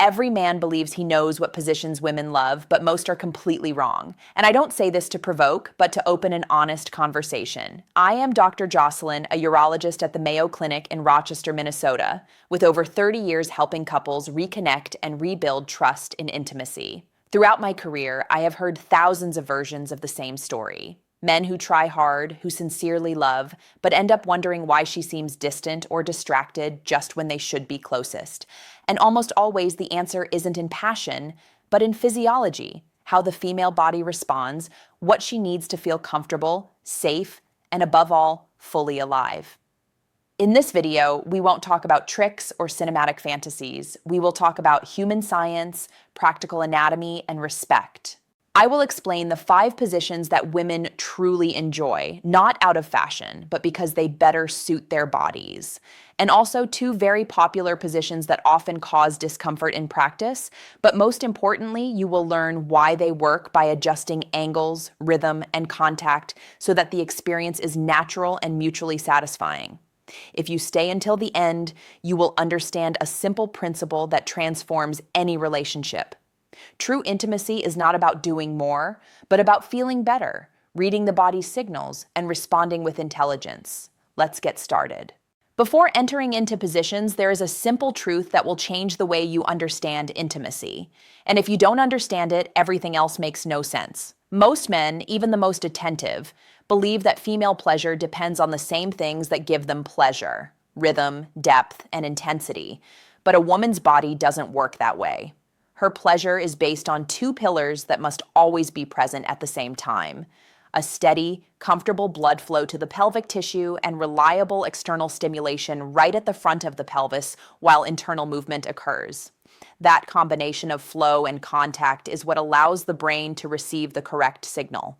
Every man believes he knows what positions women love, but most are completely wrong. And I don't say this to provoke, but to open an honest conversation. I am Dr. Jocelyn, a urologist at the Mayo Clinic in Rochester, Minnesota, with over 30 years helping couples reconnect and rebuild trust in intimacy. Throughout my career, I have heard thousands of versions of the same story. Men who try hard, who sincerely love, but end up wondering why she seems distant or distracted just when they should be closest. And almost always the answer isn't in passion, but in physiology, how the female body responds, what she needs to feel comfortable, safe, and above all, fully alive. In this video, we won't talk about tricks or cinematic fantasies. We will talk about human science, practical anatomy, and respect. I will explain the 5 positions that women truly enjoy, not out of fashion, but because they better suit their bodies. And also 2 very popular positions that often cause discomfort in practice, but most importantly, you will learn why they work by adjusting angles, rhythm, and contact so that the experience is natural and mutually satisfying. If you stay until the end, you will understand a simple principle that transforms any relationship. True intimacy is not about doing more, but about feeling better, reading the body's signals, and responding with intelligence. Let's get started. Before entering into positions, there is a simple truth that will change the way you understand intimacy. And if you don't understand it, everything else makes no sense. Most men, even the most attentive, believe that female pleasure depends on the same things that give them pleasure: rhythm, depth, and intensity. But a woman's body doesn't work that way. Her pleasure is based on 2 pillars that must always be present at the same time: a steady, comfortable blood flow to the pelvic tissue and reliable external stimulation right at the front of the pelvis while internal movement occurs. That combination of flow and contact is what allows the brain to receive the correct signal.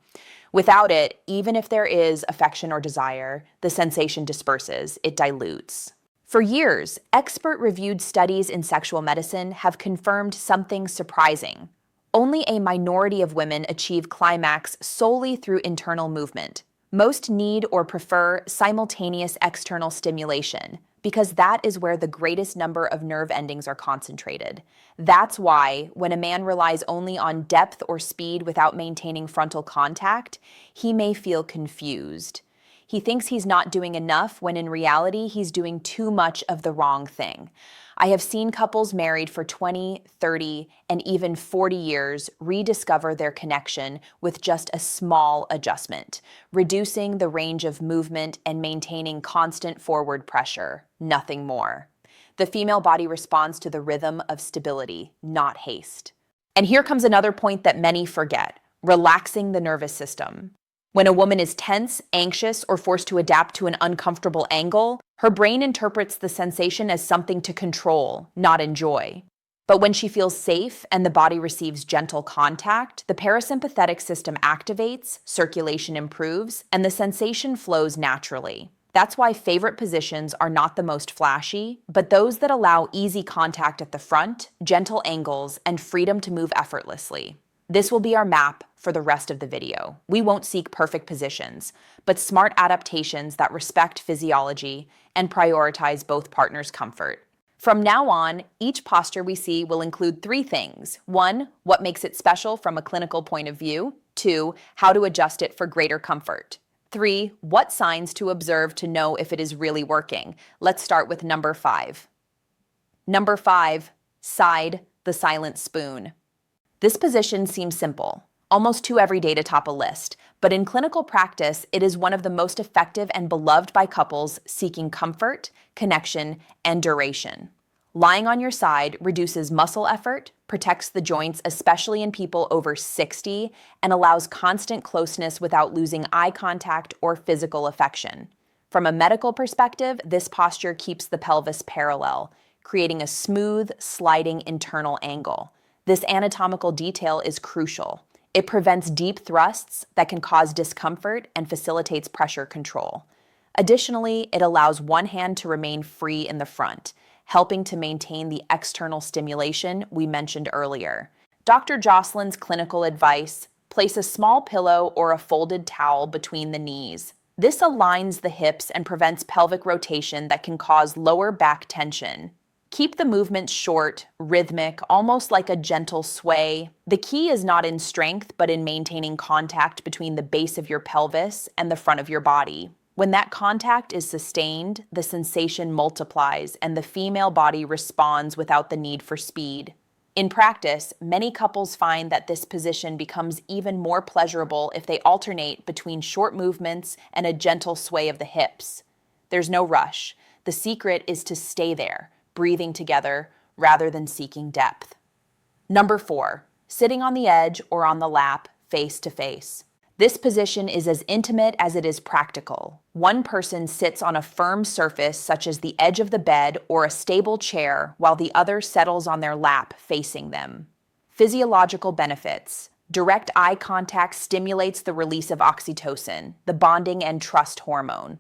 Without it, even if there is affection or desire, the sensation disperses, it dilutes. For years, expert-reviewed studies in sexual medicine have confirmed something surprising. Only a minority of women achieve climax solely through internal movement. Most need or prefer simultaneous external stimulation, because that is where the greatest number of nerve endings are concentrated. That's why, when a man relies only on depth or speed without maintaining frontal contact, he may feel confused. He thinks he's not doing enough when in reality he's doing too much of the wrong thing. I have seen couples married for 20, 30, and even 40 years rediscover their connection with just a small adjustment, reducing the range of movement and maintaining constant forward pressure, nothing more. The female body responds to the rhythm of stability, not haste. And here comes another point that many forget: relaxing the nervous system. When a woman is tense, anxious, or forced to adapt to an uncomfortable angle, her brain interprets the sensation as something to control, not enjoy. But when she feels safe and the body receives gentle contact, the parasympathetic system activates, circulation improves, and the sensation flows naturally. That's why favorite positions are not the most flashy, but those that allow easy contact at the front, gentle angles, and freedom to move effortlessly. This will be our map for the rest of the video. We won't seek perfect positions, but smart adaptations that respect physiology and prioritize both partners' comfort. From now on, each posture we see will include 3 things. 1, what makes it special from a clinical point of view. 2, how to adjust it for greater comfort. 3, what signs to observe to know if it is really working. Let's start with number 5. Number 5, side the silent spoon. This position seems simple, almost too everyday to top a list, but in clinical practice, it is one of the most effective and beloved by couples seeking comfort, connection, and duration. Lying on your side reduces muscle effort, protects the joints, especially in people over 60, and allows constant closeness without losing eye contact or physical affection. From a medical perspective, this posture keeps the pelvis parallel, creating a smooth, sliding internal angle. This anatomical detail is crucial. It prevents deep thrusts that can cause discomfort and facilitates pressure control. Additionally, it allows one hand to remain free in the front, helping to maintain the external stimulation we mentioned earlier. Dr. Jocelyn's clinical advice: place a small pillow or a folded towel between the knees. This aligns the hips and prevents pelvic rotation that can cause lower back tension. Keep the movements short, rhythmic, almost like a gentle sway. The key is not in strength, but in maintaining contact between the base of your pelvis and the front of your body. When that contact is sustained, the sensation multiplies and the female body responds without the need for speed. In practice, many couples find that this position becomes even more pleasurable if they alternate between short movements and a gentle sway of the hips. There's no rush. The secret is to stay there, breathing together rather than seeking depth. Number 4, sitting on the edge or on the lap, face to face. This position is as intimate as it is practical. One person sits on a firm surface such as the edge of the bed or a stable chair, while the other settles on their lap facing them. Physiological benefits. Direct eye contact stimulates the release of oxytocin, the bonding and trust hormone.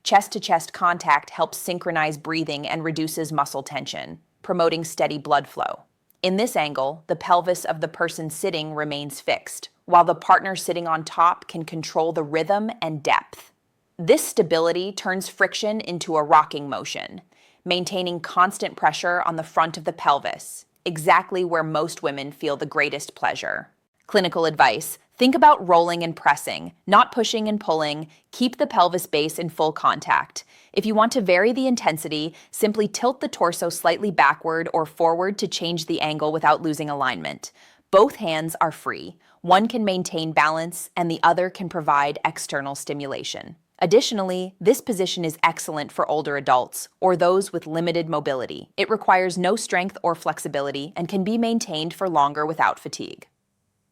Chest-to-chest contact helps synchronize breathing and reduces muscle tension, promoting steady blood flow. In this angle, the pelvis of the person sitting remains fixed, while the partner sitting on top can control the rhythm and depth. This stability turns friction into a rocking motion, maintaining constant pressure on the front of the pelvis, exactly where most women feel the greatest pleasure. Clinical advice: think about rolling and pressing, not pushing and pulling. Keep the pelvis base in full contact. If you want to vary the intensity, simply tilt the torso slightly backward or forward to change the angle without losing alignment. Both hands are free. One can maintain balance and the other can provide external stimulation. Additionally, this position is excellent for older adults or those with limited mobility. It requires no strength or flexibility and can be maintained for longer without fatigue.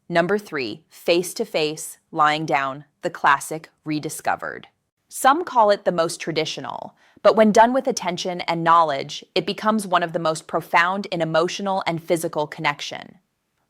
Number 3, face-to-face, lying down, the classic rediscovered. Some call it the most traditional, but when done with attention and knowledge, it becomes one of the most profound in emotional and physical connection.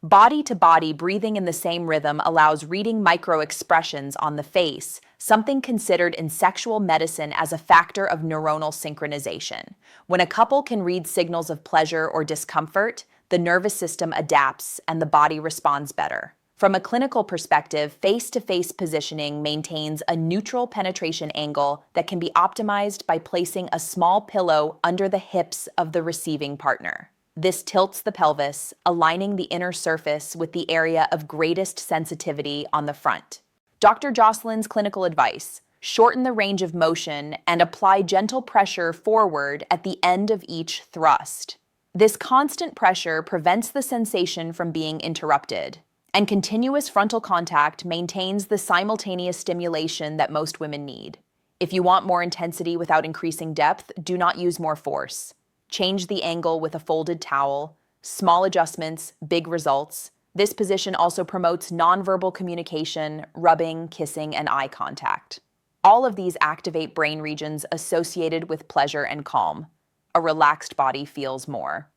Body-to-body breathing in the same rhythm allows reading micro-expressions on the face, something considered in sexual medicine as a factor of neuronal synchronization. When a couple can read signals of pleasure or discomfort, the nervous system adapts and the body responds better. From a clinical perspective, face-to-face positioning maintains a neutral penetration angle that can be optimized by placing a small pillow under the hips of the receiving partner. This tilts the pelvis, aligning the inner surface with the area of greatest sensitivity on the front. Dr. Jocelyn's clinical advice: shorten the range of motion and apply gentle pressure forward at the end of each thrust. This constant pressure prevents the sensation from being interrupted, and continuous frontal contact maintains the simultaneous stimulation that most women need. If you want more intensity without increasing depth, do not use more force. Change the angle with a folded towel. Small adjustments, big results. This position also promotes nonverbal communication, rubbing, kissing, and eye contact. All of these activate brain regions associated with pleasure and calm. A relaxed body feels more.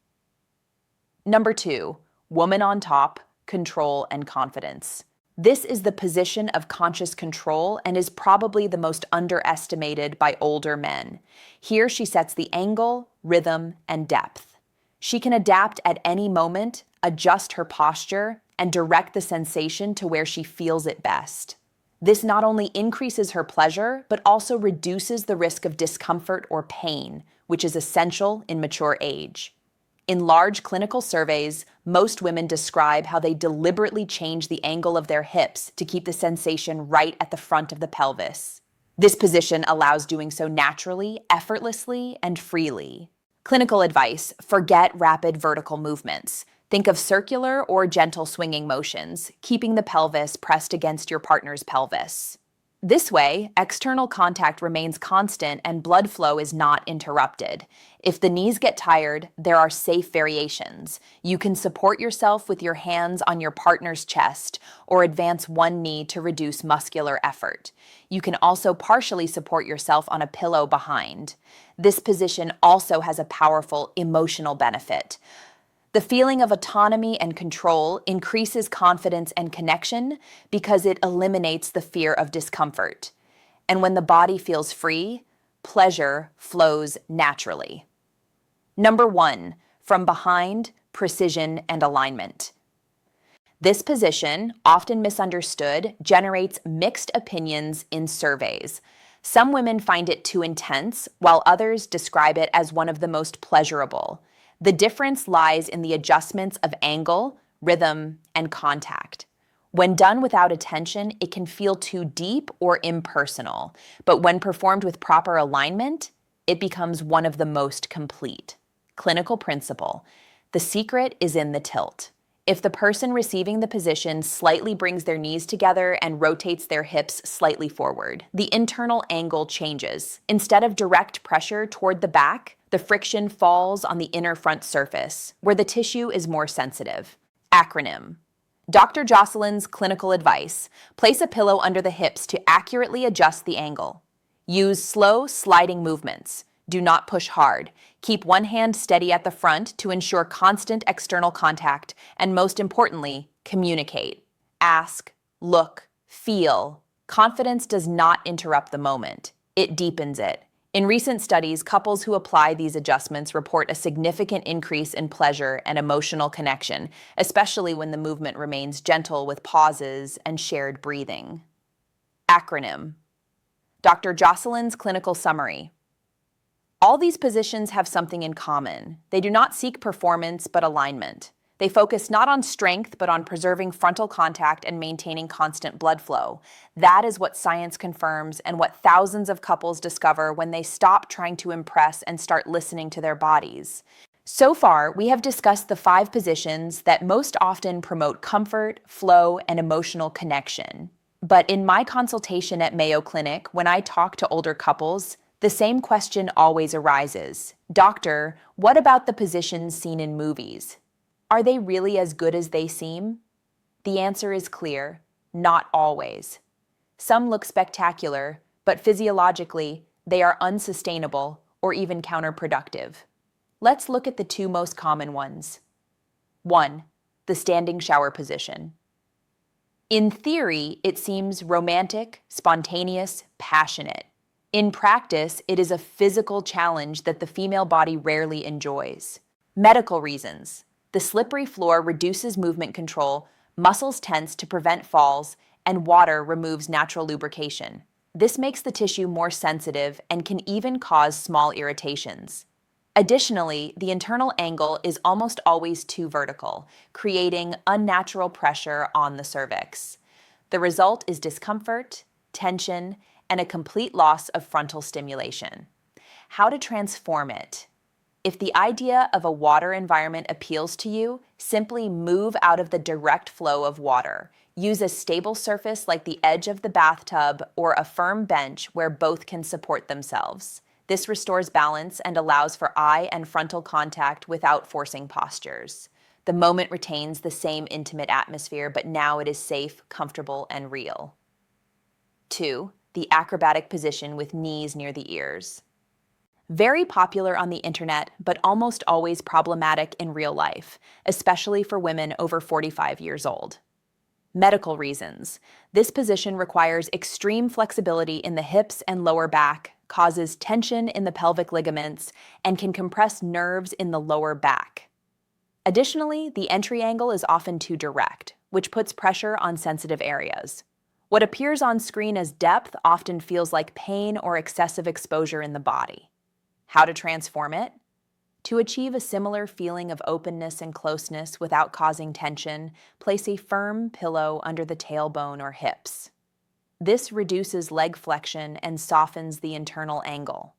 Number 2, woman on top, control and confidence. This is the position of conscious control and is probably the most underestimated by older men. Here she sets the angle, rhythm, and depth. She can adapt at any moment, adjust her posture, and direct the sensation to where she feels it best. This not only increases her pleasure, but also reduces the risk of discomfort or pain, which is essential in mature age. In large clinical surveys, most women describe how they deliberately change the angle of their hips to keep the sensation right at the front of the pelvis. This position allows doing so naturally, effortlessly, and freely. Clinical advice: forget rapid vertical movements. Think of circular or gentle swinging motions, keeping the pelvis pressed against your partner's pelvis. This way, external contact remains constant and blood flow is not interrupted. If the knees get tired, there are safe variations. You can support yourself with your hands on your partner's chest or advance one knee to reduce muscular effort. You can also partially support yourself on a pillow behind. This position also has a powerful emotional benefit. The feeling of autonomy and control increases confidence and connection because it eliminates the fear of discomfort. And when the body feels free, pleasure flows naturally. Number 1, from behind, precision and alignment. This position, often misunderstood, generates mixed opinions in surveys. Some women find it too intense, while others describe it as one of the most pleasurable. The difference lies in the adjustments of angle, rhythm, and contact. When done without attention, it can feel too deep or impersonal, but when performed with proper alignment, it becomes one of the most complete. Clinical principle. The secret is in the tilt. If the person receiving the position slightly brings their knees together and rotates their hips slightly forward, the internal angle changes. Instead of direct pressure toward the back, the friction falls on the inner front surface, where the tissue is more sensitive. Acronym. Dr. Jocelyn's clinical advice: place a pillow under the hips to accurately adjust the angle. Use slow, sliding movements. Do not push hard. Keep one hand steady at the front to ensure constant external contact, and most importantly, communicate. Ask, look, feel. Confidence does not interrupt the moment. It deepens it. In recent studies, couples who apply these adjustments report a significant increase in pleasure and emotional connection, especially when the movement remains gentle with pauses and shared breathing. Acronym. Dr. Jocelyn's clinical summary. All these positions have something in common. They do not seek performance, but alignment. They focus not on strength, but on preserving frontal contact and maintaining constant blood flow. That is what science confirms and what thousands of couples discover when they stop trying to impress and start listening to their bodies. So far, we have discussed the 5 positions that most often promote comfort, flow, and emotional connection. But in my consultation at Mayo Clinic, when I talk to older couples, the same question always arises. Doctor, what about the positions seen in movies? Are they really as good as they seem? The answer is clear: not always. Some look spectacular, but physiologically, they are unsustainable or even counterproductive. Let's look at the 2 most common ones. 1. The standing shower position. In theory, it seems romantic, spontaneous, passionate. In practice, it is a physical challenge that the female body rarely enjoys. Medical reasons. The slippery floor reduces movement control, muscles tense to prevent falls, and water removes natural lubrication. This makes the tissue more sensitive and can even cause small irritations. Additionally, the internal angle is almost always too vertical, creating unnatural pressure on the cervix. The result is discomfort, tension, and a complete loss of frontal stimulation. How to transform it? If the idea of a water environment appeals to you, simply move out of the direct flow of water. Use a stable surface like the edge of the bathtub or a firm bench where both can support themselves. This restores balance and allows for eye and frontal contact without forcing postures. The moment retains the same intimate atmosphere, but now it is safe, comfortable, and real. 2. The acrobatic position with knees near the ears. Very popular on the internet, but almost always problematic in real life, especially for women over 45 years old. Medical reasons. This position requires extreme flexibility in the hips and lower back, causes tension in the pelvic ligaments, and can compress nerves in the lower back. Additionally, the entry angle is often too direct, which puts pressure on sensitive areas. What appears on screen as depth often feels like pain or excessive exposure in the body. How to transform it? To achieve a similar feeling of openness and closeness without causing tension, place a firm pillow under the tailbone or hips. This reduces leg flexion and softens the internal angle.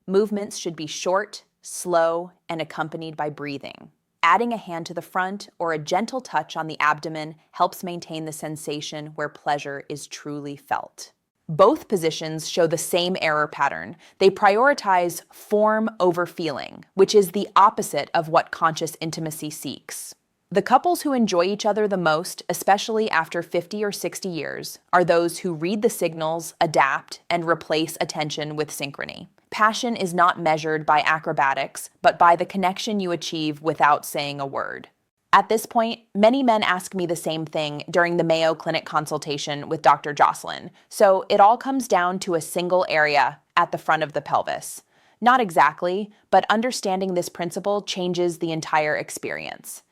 Movements should be short, slow, and accompanied by breathing. Adding a hand to the front or a gentle touch on the abdomen helps maintain the sensation where pleasure is truly felt. Both positions show the same error pattern. They prioritize form over feeling, which is the opposite of what conscious intimacy seeks. The couples who enjoy each other the most, especially after 50 or 60 years, are those who read the signals, adapt, and replace attention with synchrony. Passion is not measured by acrobatics, but by the connection you achieve without saying a word. At this point, many men ask me the same thing during the Mayo Clinic consultation with Dr. Jocelyn, so it all comes down to a single area at the front of the pelvis. Not exactly, but understanding this principle changes the entire experience.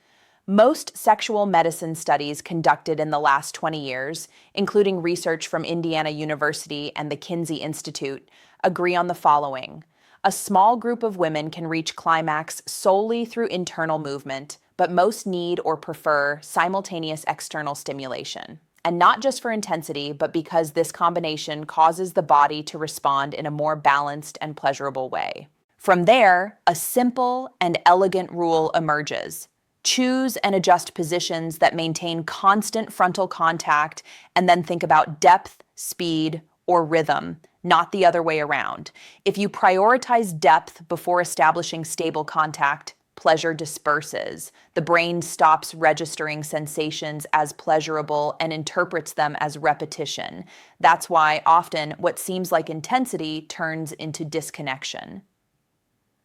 Most sexual medicine studies conducted in the last 20 years, including research from Indiana University and the Kinsey Institute, agree on the following. A small group of women can reach climax solely through internal movement, but most need or prefer simultaneous external stimulation. And not just for intensity, but because this combination causes the body to respond in a more balanced and pleasurable way. From there, a simple and elegant rule emerges. Choose and adjust positions that maintain constant frontal contact, and then think about depth, speed, or rhythm, not the other way around. If you prioritize depth before establishing stable contact, pleasure disperses. The brain stops registering sensations as pleasurable and interprets them as repetition. That's why often what seems like intensity turns into disconnection.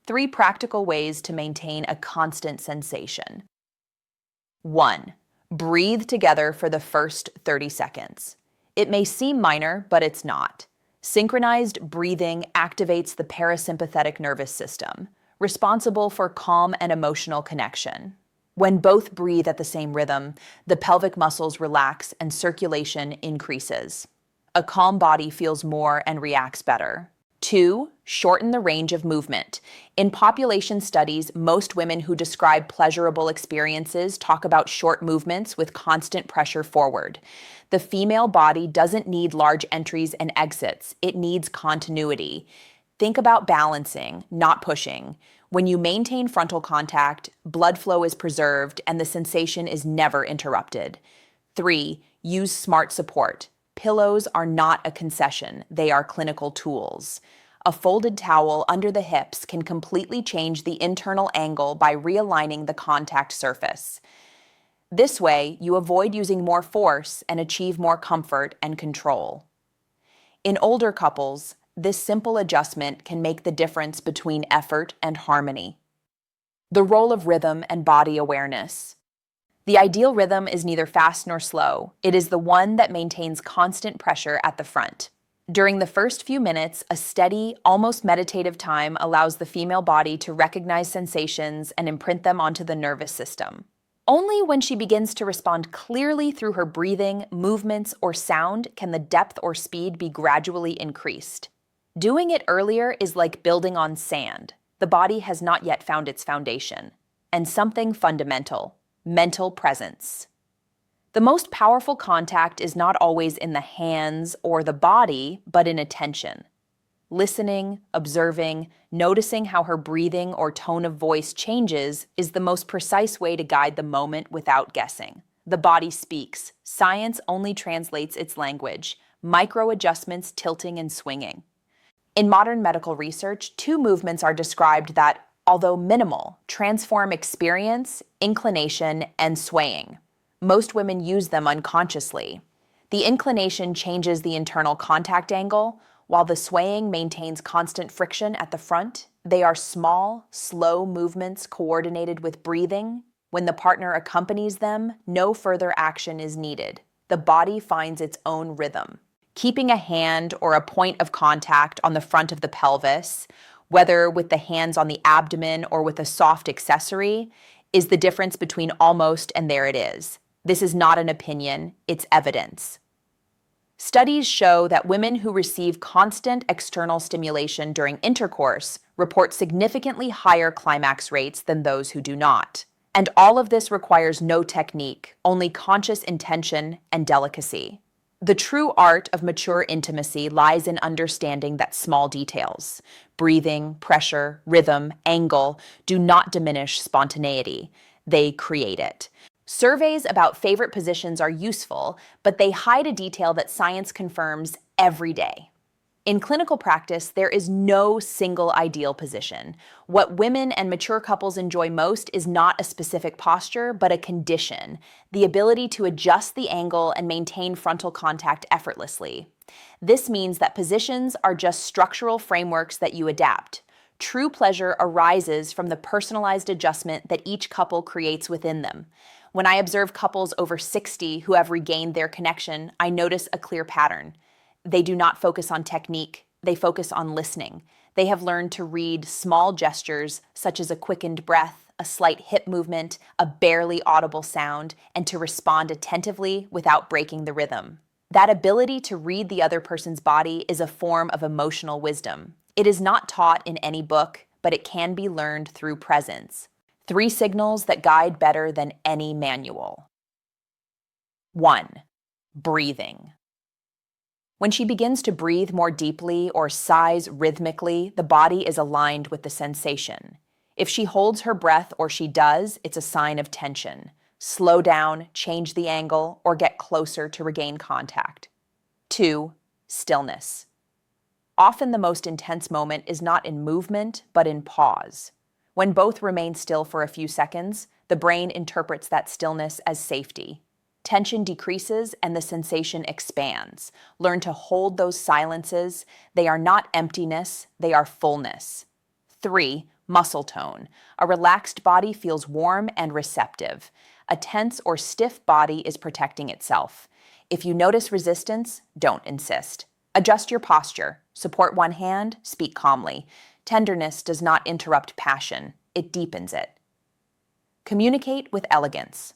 3 practical ways to maintain a constant sensation. 1. Breathe together for the first 30 seconds. It may seem minor, but it's not. Synchronized breathing activates the parasympathetic nervous system, responsible for calm and emotional connection. When both breathe at the same rhythm, the pelvic muscles relax and circulation increases. A calm body feels more and reacts better. 2. Shorten the range of movement. In population studies, most women who describe pleasurable experiences talk about short movements with constant pressure forward. The female body doesn't need large entries and exits. It needs continuity. Think about balancing, not pushing. When you maintain frontal contact, blood flow is preserved and the sensation is never interrupted. 3. Use smart support. Pillows are not a concession, they are clinical tools. A folded towel under the hips can completely change the internal angle by realigning the contact surface. This way, you avoid using more force and achieve more comfort and control. In older couples, this simple adjustment can make the difference between effort and harmony. The role of rhythm and body awareness. The ideal rhythm is neither fast nor slow. It is the one that maintains constant pressure at the front. During the first few minutes, a steady, almost meditative time allows the female body to recognize sensations and imprint them onto the nervous system. Only when she begins to respond clearly through her breathing, movements, or sound can the depth or speed be gradually increased. Doing it earlier is like building on sand. The body has not yet found its foundation. And something fundamental: mental presence. The most powerful contact is not always in the hands or the body, but in attention. Listening, observing, noticing how her breathing or tone of voice changes is the most precise way to guide the moment without guessing. The body speaks. Science only translates its language, micro adjustments tilting and swinging. In modern medical research, 2 movements are described that, although minimal, transform experience, inclination, and swaying. Most women use them unconsciously. The inclination changes the internal contact angle, while the swaying maintains constant friction at the front. They are small, slow movements coordinated with breathing. When the partner accompanies them, no further action is needed. The body finds its own rhythm. Keeping a hand or a point of contact on the front of the pelvis, whether with the hands on the abdomen or with a soft accessory, is the difference between almost and there it is. This is not an opinion, it's evidence. Studies show that women who receive constant external stimulation during intercourse report significantly higher climax rates than those who do not. And all of this requires no technique, only conscious intention and delicacy. The true art of mature intimacy lies in understanding that small details, breathing, pressure, rhythm, angle, do not diminish spontaneity. They create it. Surveys about favorite positions are useful, but they hide a detail that science confirms every day. In clinical practice, there is no single ideal position. What women and mature couples enjoy most is not a specific posture, but a condition, the ability to adjust the angle and maintain frontal contact effortlessly. This means that positions are just structural frameworks that you adapt. True pleasure arises from the personalized adjustment that each couple creates within them. When I observe couples over 60 who have regained their connection, I notice a clear pattern. They do not focus on technique, they focus on listening. They have learned to read small gestures such as a quickened breath, a slight hip movement, a barely audible sound, and to respond attentively without breaking the rhythm. That ability to read the other person's body is a form of emotional wisdom. It is not taught in any book, but it can be learned through presence. 3 signals that guide better than any manual. 1. Breathing. When she begins to breathe more deeply or sighs rhythmically, the body is aligned with the sensation. If she holds her breath or she does, it's a sign of tension. Slow down, change the angle, or get closer to regain contact. 2. Stillness. Often the most intense moment is not in movement, but in pause. When both remain still for a few seconds, the brain interprets that stillness as safety. Tension decreases and the sensation expands. Learn to hold those silences. They are not emptiness, they are fullness. 3. Muscle tone. A relaxed body feels warm and receptive. A tense or stiff body is protecting itself. If you notice resistance, don't insist. Adjust your posture. Support one hand, speak calmly. Tenderness does not interrupt passion, it deepens it. Communicate with elegance.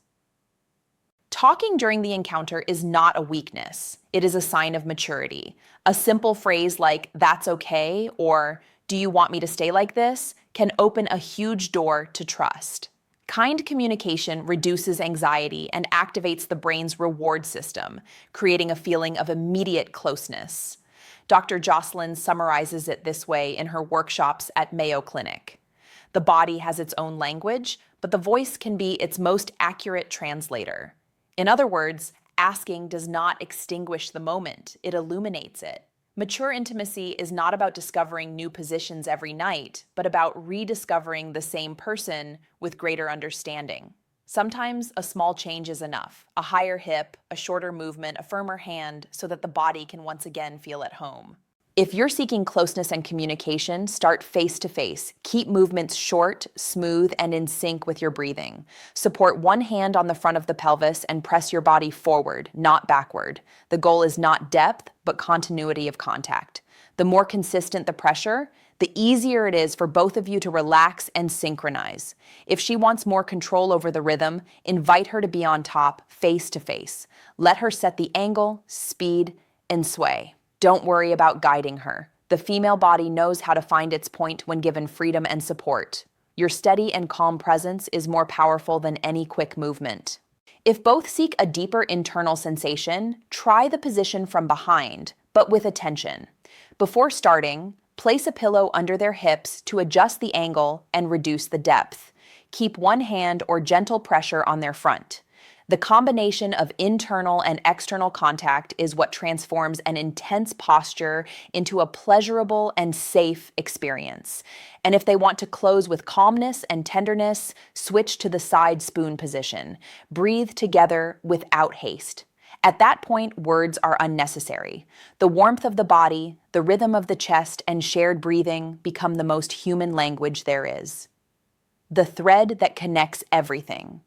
Talking during the encounter is not a weakness. It is a sign of maturity. A simple phrase like, "That's okay," or "Do you want me to stay like this?" can open a huge door to trust. Kind communication reduces anxiety and activates the brain's reward system, creating a feeling of immediate closeness. Dr. Jocelyn summarizes it this way in her workshops at Mayo Clinic. The body has its own language, but the voice can be its most accurate translator. In other words, asking does not extinguish the moment, it illuminates it. Mature intimacy is not about discovering new positions every night, but about rediscovering the same person with greater understanding. Sometimes a small change is enough, a higher hip, a shorter movement, a firmer hand, so that the body can once again feel at home. If you're seeking closeness and communication, start face-to-face. Keep movements short, smooth, and in sync with your breathing. Support one hand on the front of the pelvis and press your body forward, not backward. The goal is not depth, but continuity of contact. The more consistent the pressure, the easier it is for both of you to relax and synchronize. If she wants more control over the rhythm, invite her to be on top, face-to-face. Let her set the angle, speed, and sway. Don't worry about guiding her. The female body knows how to find its point when given freedom and support. Your steady and calm presence is more powerful than any quick movement. If both seek a deeper internal sensation, try the position from behind, but with attention. Before starting, place a pillow under their hips to adjust the angle and reduce the depth. Keep one hand or gentle pressure on their front. The combination of internal and external contact is what transforms an intense posture into a pleasurable and safe experience. And if they want to close with calmness and tenderness, switch to the side spoon position. Breathe together without haste. At that point, words are unnecessary. The warmth of the body, the rhythm of the chest, and shared breathing become the most human language there is. The thread that connects everything.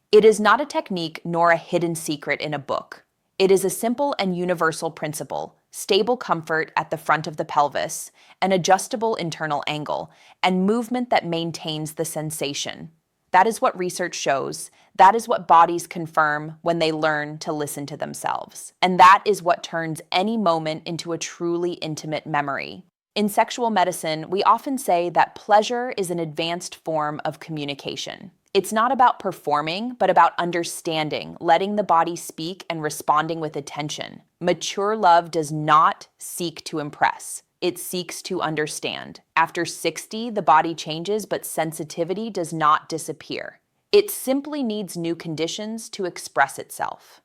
It is not a technique nor a hidden secret in a book. It is a simple and universal principle: stable comfort at the front of the pelvis, an adjustable internal angle, and movement that maintains the sensation. That is what research shows. That is what bodies confirm when they learn to listen to themselves. And that is what turns any moment into a truly intimate memory. In sexual medicine, we often say that pleasure is an advanced form of communication. It's not about performing, but about understanding, letting the body speak and responding with attention. Mature love does not seek to impress. It seeks to understand. After 60, the body changes, but sensitivity does not disappear. It simply needs new conditions to express itself.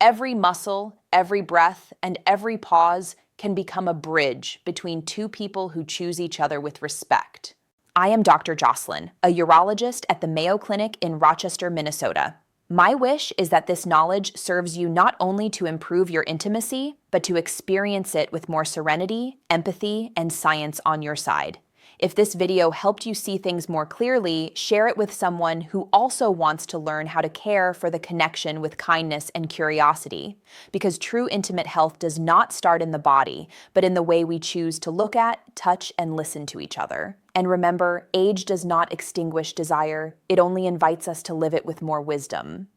Every muscle, every breath, and every pause can become a bridge between two people who choose each other with respect. I am Dr. Jocelyn, a urologist at the Mayo Clinic in Rochester, Minnesota. My wish is that this knowledge serves you not only to improve your intimacy, but to experience it with more serenity, empathy, and science on your side. If this video helped you see things more clearly, share it with someone who also wants to learn how to care for the connection with kindness and curiosity. Because true intimate health does not start in the body, but in the way we choose to look at, touch, and listen to each other. And remember, age does not extinguish desire. It only invites us to live it with more wisdom.